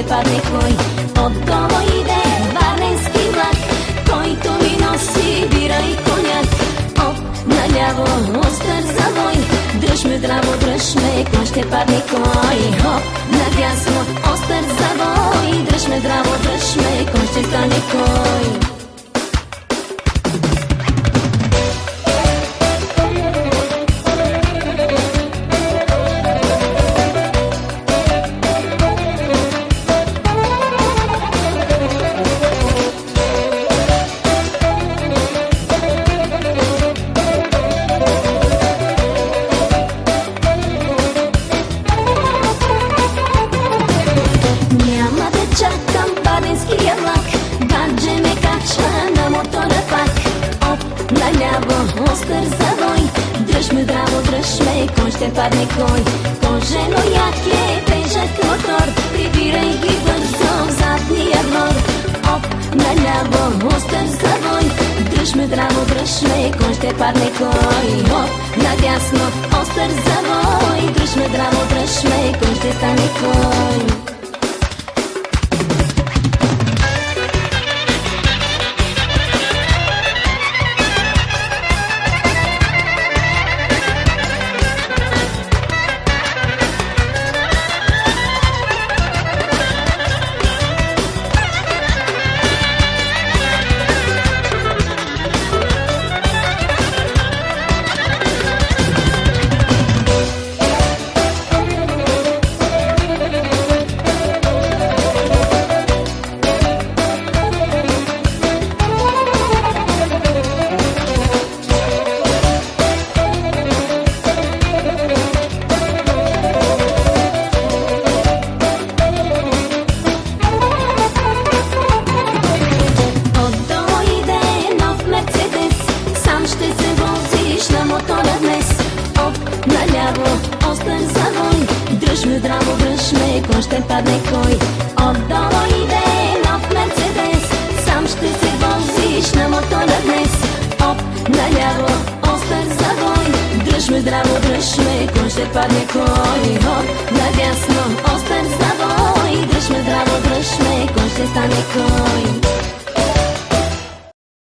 ще падне кой. Отдолу иде варненски влак, който ми носи бира и коняк. Оп, наляво остър завой, дръж ме здраво, дръж ме, кой ще падне кой. Оп, надясно остър завой, дръж ме здраво, дръж ме, кой ще стане кой. Остър завой, дръж ме здраво, дръж ме, кой ще падне кой. Кожено яке, тежък мотор, прибирай ги бързо в задния двор. Оп, наляво, остър завой, дръж ме здраво, дръж ме, кой ще падне кой. Оп, надясно, остър завой, дръж ме здраво, дръж ме, кой ще стане кой. Остър завой, дръж ме здраво, дръж ме, кой ще падне кой. Отдолу иде нов Мерцедес, сам ще се возиш на мотора днес. Оп, наляво, остър завой, дръж ме здраво, дръж ме, кой ще падне кой. Оп, надясно, остър завой, дръж ме здраво, дръж ме, кой ще стане кой.